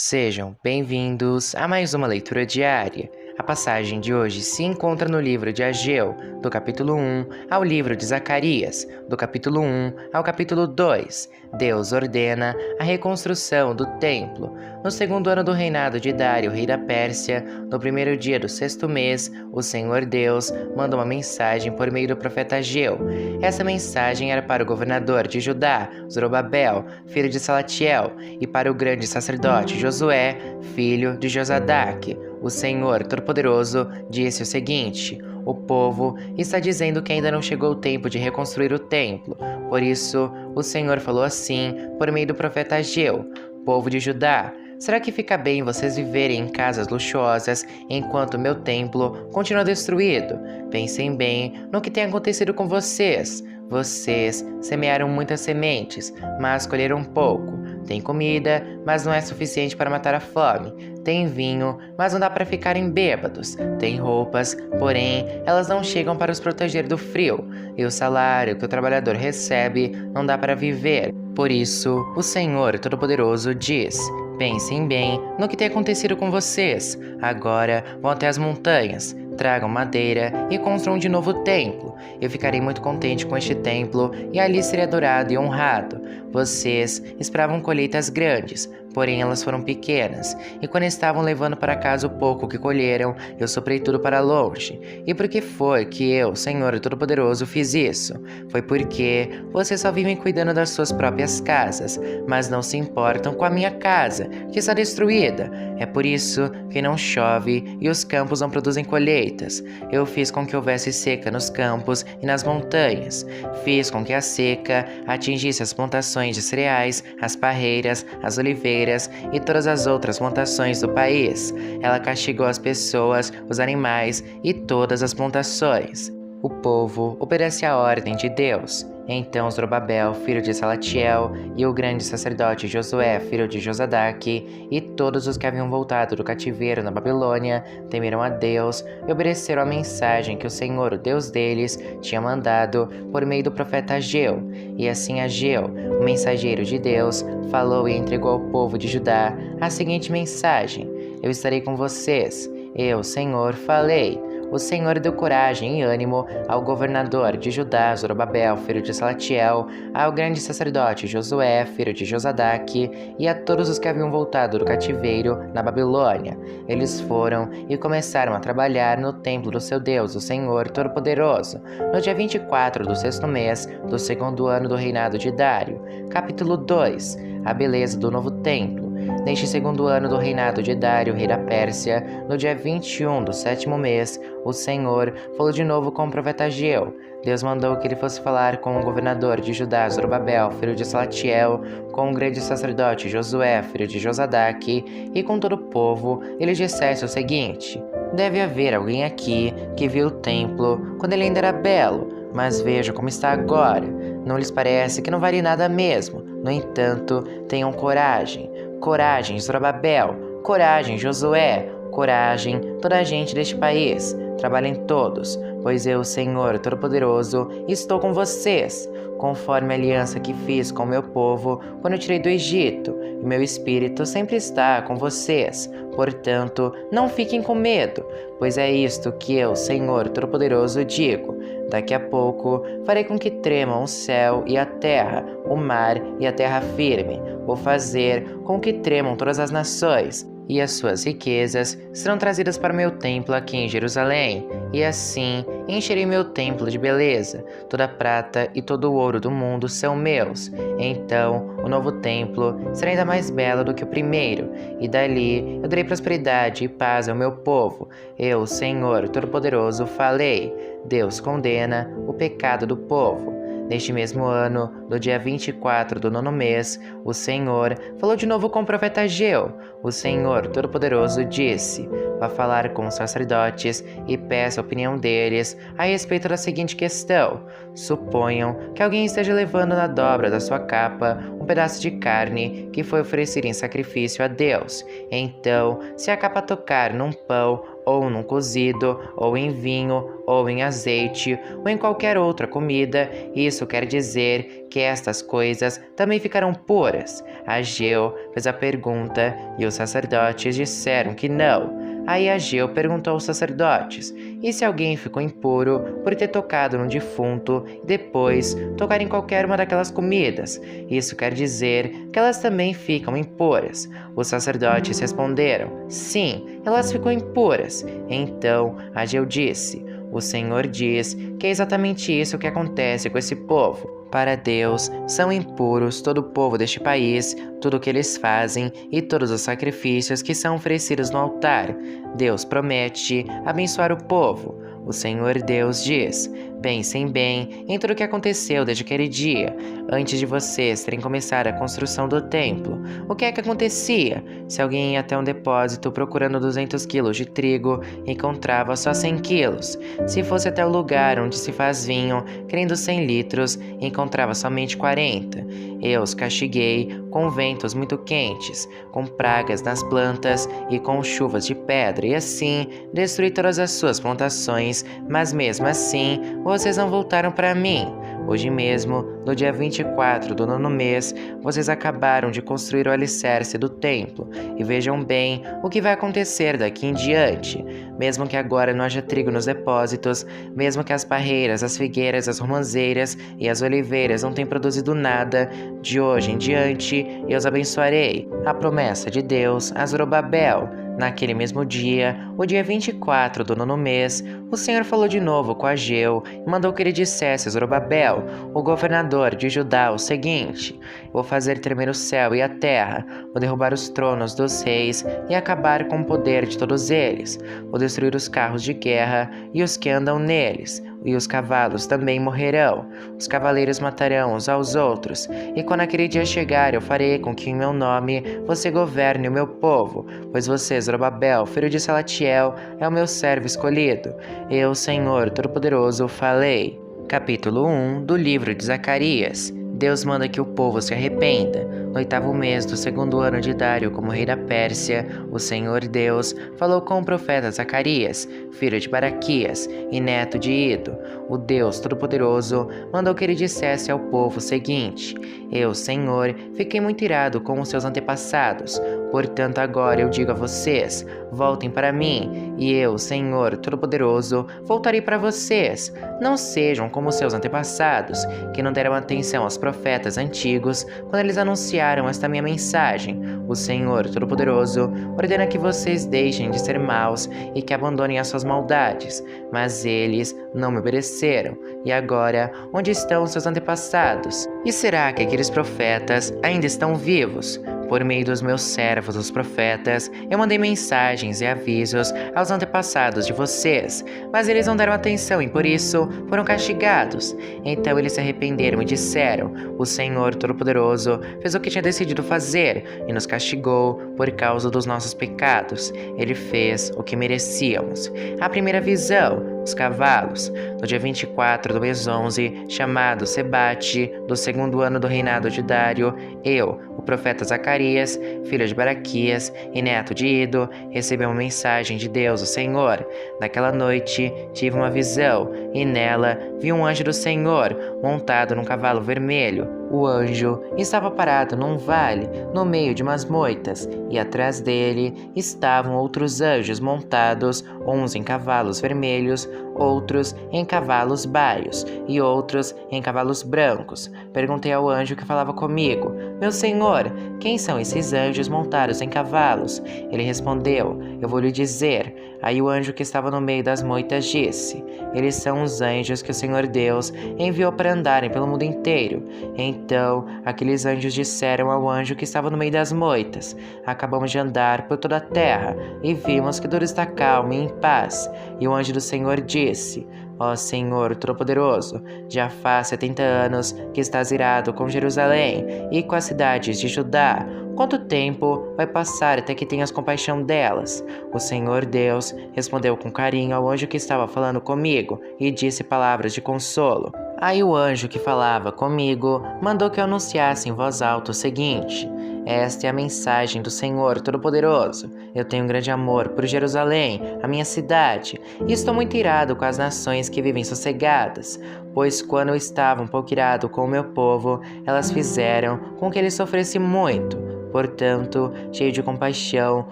Sejam bem-vindos a mais uma leitura diária. A passagem de hoje se encontra no livro de Ageu, do capítulo 1 ao livro de Zacarias, do capítulo 1 ao capítulo 2. Deus ordena a reconstrução do templo. No segundo ano do reinado de Dário, rei da Pérsia, no primeiro dia do sexto mês, o Senhor Deus mandou uma mensagem por meio do profeta Ageu. Essa mensagem era para o governador de Judá, Zorobabel, filho de Salatiel, e para o grande sacerdote Josué, filho de Josadaque. O Senhor Todo-Poderoso disse o seguinte: o povo está dizendo que ainda não chegou o tempo de reconstruir o templo. Por isso, o Senhor falou assim por meio do profeta Ageu: povo de Judá, será que fica bem vocês viverem em casas luxuosas enquanto meu templo continua destruído? Pensem bem no que tem acontecido com vocês. Vocês semearam muitas sementes, mas colheram pouco. Tem comida, mas não é suficiente para matar a fome. Tem vinho, mas não dá para ficarem bêbados. Tem roupas, porém, elas não chegam para os proteger do frio. E o salário que o trabalhador recebe não dá para viver. Por isso, o Senhor Todo-Poderoso diz: pensem bem no que tem acontecido com vocês. Agora vão até as montanhas, tragam madeira e construam de novo o templo. Eu ficarei muito contente com este templo e ali serei adorado e honrado. Vocês esperavam colheitas grandes, porém elas foram pequenas. E quando estavam levando para casa o pouco que colheram, eu soprei tudo para longe. E por que foi que eu, Senhor Todo-Poderoso, fiz isso? Foi porque vocês só vivem cuidando das suas próprias casas, mas não se importam com a minha casa, que está destruída. É por isso que não chove e os campos não produzem colheitas. Eu fiz com que houvesse seca nos campos e nas montanhas. Fiz com que a seca atingisse as plantações de cereais, as parreiras, as oliveiras e todas as outras plantações do país. Ela castigou as pessoas, os animais e todas as plantações. O povo obedece à ordem de Deus. Então Zorobabel, filho de Salatiel, e o grande sacerdote Josué, filho de Josadaque, e todos os que haviam voltado do cativeiro na Babilônia, temeram a Deus e obedeceram à mensagem que o Senhor, o Deus deles, tinha mandado por meio do profeta Ageu. E assim Ageu, o mensageiro de Deus, falou e entregou ao povo de Judá a seguinte mensagem: eu estarei com vocês. Eu, Senhor, falei. O Senhor deu coragem e ânimo ao governador de Judá, Zorobabel, filho de Salatiel, ao grande sacerdote Josué, filho de Josadaque, e a todos os que haviam voltado do cativeiro na Babilônia. Eles foram e começaram a trabalhar no templo do seu Deus, o Senhor Todo-Poderoso, no dia 24 do sexto mês do segundo ano do reinado de Dário. Capítulo 2. A beleza do novo templo. Neste segundo ano do reinado de Dário, rei da Pérsia, no dia 21 do sétimo mês, o Senhor falou de novo com o profeta Ageu. Deus mandou que ele fosse falar com o governador de Judá, Zorobabel, filho de Salatiel, com o grande sacerdote Josué, filho de Josadaque, e com todo o povo. Ele dissesse o seguinte: deve haver alguém aqui que viu o templo quando ele ainda era belo, mas veja como está agora. Não lhes parece que não vale nada mesmo? No entanto, tenham coragem. Coragem, Zorobabel. Coragem, Josué. Coragem, toda a gente deste país. Trabalhem todos, pois eu, Senhor Todo-Poderoso, estou com vocês, conforme a aliança que fiz com o meu povo quando eu tirei do Egito. E meu espírito sempre está com vocês. Portanto, não fiquem com medo, pois é isto que eu, Senhor Todo-Poderoso, digo. Daqui a pouco farei com que tremam o céu e a terra, o mar e a terra firme. Vou fazer com que tremam todas as nações, e as suas riquezas serão trazidas para o meu templo aqui em Jerusalém, e assim encherei meu templo de beleza. Toda a prata e todo o ouro do mundo são meus. Então o novo templo será ainda mais belo do que o primeiro, e dali eu darei prosperidade e paz ao meu povo. Eu, Senhor Todo-Poderoso, falei. Deus condena o pecado do povo. Neste mesmo ano, no dia 24 do nono mês, o Senhor falou de novo com o profeta Ageu. O Senhor Todo-Poderoso disse: vá falar com os sacerdotes e peça a opinião deles a respeito da seguinte questão. Suponham que alguém esteja levando na dobra da sua capa um pedaço de carne que foi oferecido em sacrifício a Deus. Então, se a capa tocar num pão ou num cozido, ou em vinho, ou em azeite, ou em qualquer outra comida, isso quer dizer que estas coisas também ficarão puras. Ageu fez a pergunta e os sacerdotes disseram que não. Aí Ageu perguntou aos sacerdotes: e se alguém ficou impuro por ter tocado no defunto e depois tocar em qualquer uma daquelas comidas? Isso quer dizer que elas também ficam impuras. Os sacerdotes responderam: sim, elas ficam impuras. Então Ageu disse: o Senhor diz que é exatamente isso que acontece com esse povo. Para Deus, são impuros todo o povo deste país, tudo o que eles fazem e todos os sacrifícios que são oferecidos no altar. Deus promete abençoar o povo. O Senhor Deus diz: pensem bem em tudo o que aconteceu desde aquele dia, antes de vocês terem começado a construção do templo. O que é que acontecia? Se alguém ia até um depósito procurando 200 quilos de trigo, encontrava só 100 quilos. Se fosse até o lugar onde se faz vinho, querendo 100 litros, encontrava somente 40. Eu os castiguei com ventos muito quentes, com pragas nas plantas e com chuvas de pedra, e assim destruí todas as suas plantações, mas mesmo assim vocês não voltaram para mim. Hoje mesmo, no dia 24 do 9º mês, vocês acabaram de construir o alicerce do templo, e vejam bem o que vai acontecer daqui em diante. Mesmo que agora não haja trigo nos depósitos, mesmo que as parreiras, as figueiras, as romãzeiras e as oliveiras não tenham produzido nada, de hoje em diante eu os abençoarei. A promessa de Deus a Zorobabel. Naquele mesmo dia, o dia 24 do 9º mês, o Senhor falou de novo com Ageu e mandou que ele dissesse a Zorobabel, o governador de Judá, o seguinte: vou fazer tremer o céu e a terra, vou derrubar os tronos dos reis e acabar com o poder de todos eles, vou destruir os carros de guerra e os que andam neles, e os cavalos também morrerão. Os cavaleiros matarão uns aos outros, e quando aquele dia chegar, eu farei com que em meu nome você governe o meu povo, pois você, Zorobabel, filho de Salatiel, é o meu servo escolhido. Eu, Senhor Todo-Poderoso, falei. Capítulo 1 do livro de Zacarias. Deus manda que o povo se arrependa. No 8º mês do 2º ano de Dário como rei da Pérsia, o Senhor Deus falou com o profeta Zacarias, filho de Baraquias e neto de Ido. O Deus Todo-Poderoso mandou que ele dissesse ao povo o seguinte: eu, Senhor, fiquei muito irado com os seus antepassados. Portanto, agora eu digo a vocês: voltem para mim, e eu, Senhor Todo-Poderoso, voltarei para vocês. Não sejam como seus antepassados, que não deram atenção aos profetas antigos quando eles anunciaram esta minha mensagem. O Senhor Todo-Poderoso ordena que vocês deixem de ser maus e que abandonem as suas maldades. Mas eles não me obedeceram. E agora, onde estão seus antepassados? E será que aqueles profetas ainda estão vivos? Por meio dos meus servos, os profetas, eu mandei mensagens e avisos aos antepassados de vocês, mas eles não deram atenção e por isso foram castigados. Então eles se arrependeram e disseram: o Senhor Todo-Poderoso fez o que tinha decidido fazer e nos castigou por causa dos nossos pecados. Ele fez o que merecíamos. A primeira visão: os cavalos. No dia 24 do mês 11, chamado Sebate, do 2º ano do reinado de Dário, eu, o profeta Zacarias, filho de Baraquias e neto de Ido, recebi uma mensagem de Deus, o Senhor. Naquela noite tive uma visão, e nela vi um anjo do Senhor, montado num cavalo vermelho. O anjo estava parado num vale, no meio de umas moitas, e atrás dele estavam outros anjos montados, uns em cavalos vermelhos, outros em cavalos baios, e outros em cavalos brancos. Perguntei ao anjo que falava comigo: meu senhor, quem são esses anjos montados em cavalos? Ele respondeu: eu vou lhe dizer. Aí o anjo que estava no meio das moitas disse: eles são os anjos que o Senhor Deus enviou para andarem pelo mundo inteiro. Então aqueles anjos disseram ao anjo que estava no meio das moitas: acabamos de andar por toda a terra e vimos que tudo está calmo e em paz. E o anjo do Senhor disse: ó Senhor Todo-Poderoso, já faz 70 anos que estás irado com Jerusalém e com as cidades de Judá. Quanto tempo vai passar até que tenhas compaixão delas? O Senhor Deus respondeu com carinho ao anjo que estava falando comigo e disse palavras de consolo. Aí o anjo que falava comigo mandou que eu anunciasse em voz alta o seguinte: Esta é a mensagem do Senhor Todo-Poderoso. Eu tenho um grande amor por Jerusalém, a minha cidade, e estou muito irado com as nações que vivem sossegadas, pois quando eu estava um pouco irado com o meu povo, elas fizeram com que ele sofresse muito. Portanto, cheio de compaixão,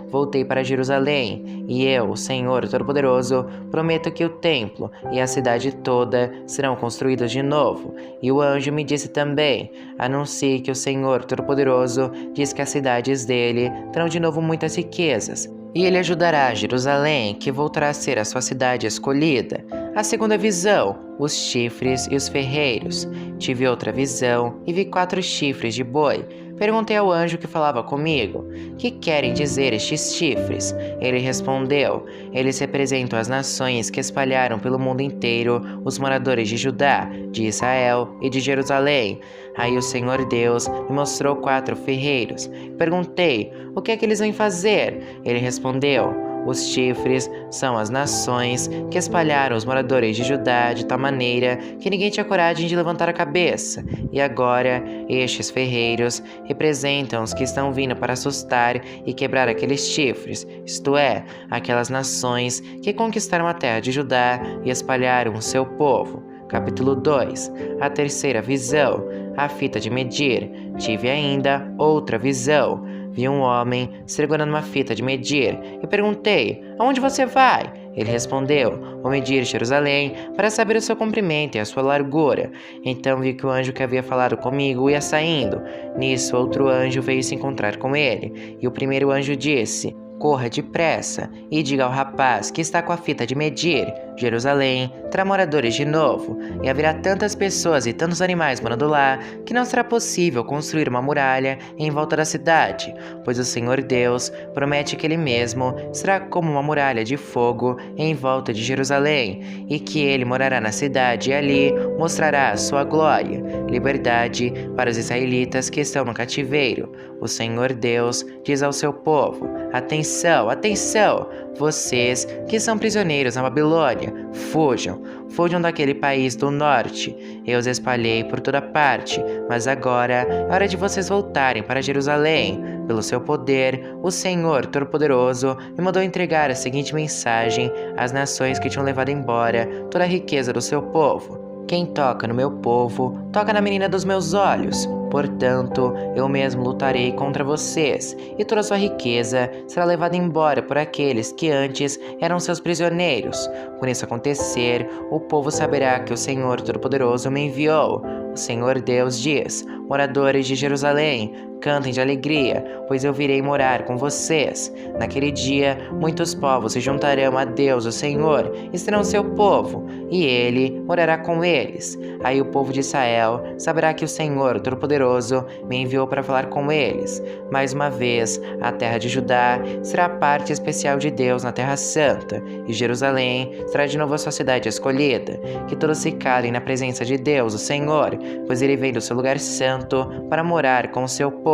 voltei para Jerusalém, e eu, o Senhor Todo-Poderoso, prometo que o templo e a cidade toda serão construídos de novo. E o anjo me disse também: anuncie que o Senhor Todo-Poderoso diz que as cidades dele terão de novo muitas riquezas, e ele ajudará Jerusalém, que voltará a ser a sua cidade escolhida. A segunda visão: os chifres e os ferreiros. Tive outra visão e vi 4 chifres de boi. Perguntei ao anjo que falava comigo: que querem dizer estes chifres? Ele respondeu: eles representam as nações que espalharam pelo mundo inteiro os moradores de Judá, de Israel e de Jerusalém. Aí o Senhor Deus me mostrou 4 ferreiros. Perguntei: o que é que eles vêm fazer? Ele respondeu: os chifres são as nações que espalharam os moradores de Judá de tal maneira que ninguém tinha coragem de levantar a cabeça. E agora, estes ferreiros representam os que estão vindo para assustar e quebrar aqueles chifres, isto é, aquelas nações que conquistaram a terra de Judá e espalharam o seu povo. Capítulo 2. A terceira visão, a fita de medir. Tive ainda outra visão. Vi um homem segurando uma fita de medir e perguntei: aonde você vai? Ele respondeu: vou medir Jerusalém para saber o seu comprimento e a sua largura. Então vi que o anjo que havia falado comigo ia saindo. Nisso, outro anjo veio se encontrar com ele. E o primeiro anjo disse: corra depressa e diga ao rapaz que está com a fita de medir: Jerusalém terá moradores de novo, e haverá tantas pessoas e tantos animais morando lá que não será possível construir uma muralha em volta da cidade, pois o Senhor Deus promete que Ele mesmo será como uma muralha de fogo em volta de Jerusalém, e que Ele morará na cidade e ali mostrará a sua glória. Liberdade para os israelitas que estão no cativeiro. O Senhor Deus diz ao seu povo: atenção, atenção! Vocês que são prisioneiros na Babilônia, fujam daquele país do norte. Eu os espalhei por toda parte, mas agora é hora de vocês voltarem para Jerusalém. Pelo seu poder, o Senhor Todo-Poderoso me mandou entregar a seguinte mensagem às nações que tinham levado embora toda a riqueza do seu povo: quem toca no meu povo, toca na menina dos meus olhos. Portanto, eu mesmo lutarei contra vocês, e toda sua riqueza será levada embora por aqueles que antes eram seus prisioneiros. Quando isso acontecer, o povo saberá que o Senhor Todo-Poderoso me enviou. O Senhor Deus diz: moradores de Jerusalém, cantem de alegria, pois eu virei morar com vocês. Naquele dia, muitos povos se juntarão a Deus, o Senhor, e serão seu povo, e Ele morará com eles. Aí o povo de Israel saberá que o Senhor Todo-Poderoso me enviou para falar com eles. Mais uma vez, a terra de Judá será parte especial de Deus na Terra Santa, e Jerusalém será de novo a sua cidade escolhida. Que todos se calem na presença de Deus, o Senhor, pois Ele vem do seu lugar santo para morar com o seu povo.